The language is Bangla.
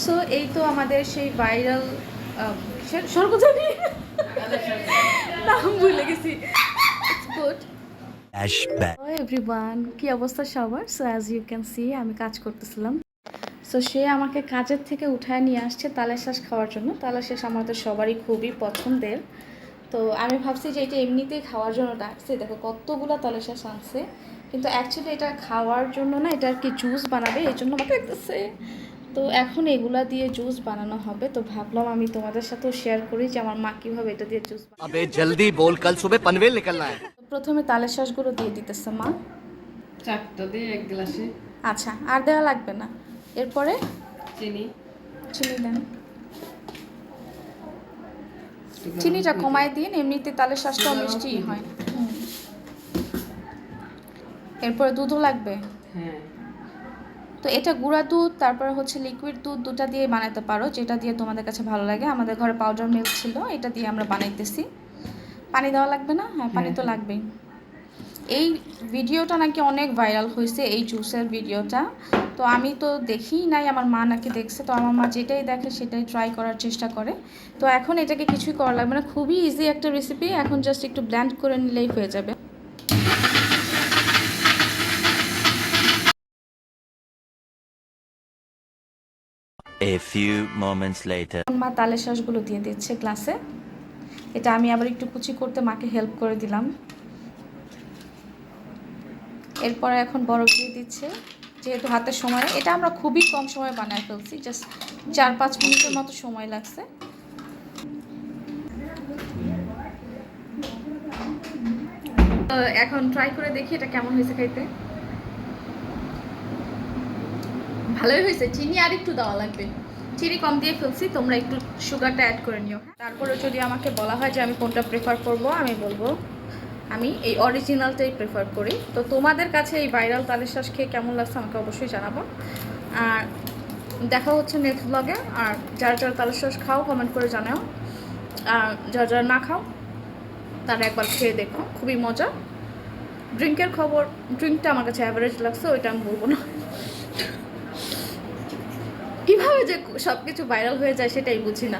সো এই তো আমাদের সেই ভাইরাল সর্বজনী নাম ভুলে গেছি। গুড এভরিওয়ান, কি অবস্থা সবার? So as you can see আমি কাজ করতেছিলাম। সো সে আমাকে কাজের থেকে উঠায় নিয়ে আসছে তালের শ্বাস খাওয়ার জন্য। তালের শ্বাস আমাদের সবারই খুবই পছন্দের। তো আমি ভাবছি যে এটা এমনিতেই খাওয়ার জন্য ডাকছে, দেখো কতগুলো তালের শ্বাস আনছে, কিন্তু অ্যাকচুয়ালি এটা খাওয়ার জন্য না, এটা আর কি জুস বানাবে এই জন্য আমাকে দেখতেছে। তো এখন এগুলা দিয়ে জুস বানানো হবে, তো ভাবলাম আমি তোমাদের সাথেও শেয়ার করি যে আমার মা কীভাবে এটা দিয়ে জুস বানায়। अबे जल्दी बोल कल सुबह पनवेल निकलना है। প্রথমে তালের শ্বাসগুলো দিয়ে দিতেছে মা। চারটা দিয়ে এক গ্লাসে আচ্ছা, আর দেওয়া লাগবে না। এরপরে চিনি চিনি দেন। চিনিটা কমায় দিন, এমনিতে তালের শ্বাসটাও মিষ্টি হয়। এরপরে দুধও লাগবে। হ্যাঁ তো এটা গুঁড়া দুধ তারপরে হচ্ছে লিকুইড দুধ, দুটা দিয়ে বানাতে পারো, যেটা দিয়ে তোমাদের কাছে ভালো লাগে। আমাদের ঘরে পাউডার মিল্ক ছিল, এটা দিয়ে আমরা বানাইতেছি। পানি দেওয়া লাগবে না? হ্যাঁ, পানি তো লাগবেই। এই ভিডিওটা নাকি অনেক ভাইরাল হয়েছে, এই জুসের ভিডিওটা। তো আমি তো দেখিই নাই, আমার মা নাকি দেখছে। তো আমার মা যেটাই দেখে সেটাই ট্রাই করার চেষ্টা করে। তো এখন এটাকে কিছুই করা লাগবে না, খুবই ইজি একটা রেসিপি। এখন জাস্ট একটু ব্লেন্ড করে নিলেই হয়ে যাবে। A few moments later. মা তালের শ্বাসগুলো দিয়ে দিচ্ছে গ্লাসে। এটা আমি আবার একটু কুচি করতে মাকে হেল্প করে দিলাম। এরপরে এখন বরফ দিয়ে দিচ্ছে, যেহেতু হাতের সময়, এটা আমরা খুবই কম সময় বানায় ফেলছি, জাস্ট 4-5 মিনিটের মতো সময় লাগছে। এখন ট্রাই করে দেখি এটা কেমন হয়েছে খাইতে। ভালোই হয়েছে, চিনি আর একটু দেওয়া লাগবে, চিনি কম দিয়ে ফেলছি, তোমরা একটু সুগারটা অ্যাড করে নিও। তারপরে যদি আমাকে বলা হয় যে আমি কোনটা প্রেফার করব, আমি বলবো আমি এই অরিজিনালটাই প্রেফার করি। তো তোমাদের কাছে এই ভাইরাল তালের শ্বাস খেয়ে কেমন লাগছে আমাকে অবশ্যই জানাবো। আর দেখা হচ্ছে নেক্সট ব্লগে। আর যারা যারা তালের শ্বাস খাও কমেন্ট করে জানাও, আর যারা যারা না খাও তারা একবার খেয়ে দেখো, খুবই মজা। ড্রিঙ্কের খবর, ড্রিঙ্কটা আমার কাছে অ্যাভারেজ লাগছে, ওইটা আমি বলবো না। কীভাবে যে সব কিছু ভাইরাল হয়ে যায় সেটাই বুঝি না।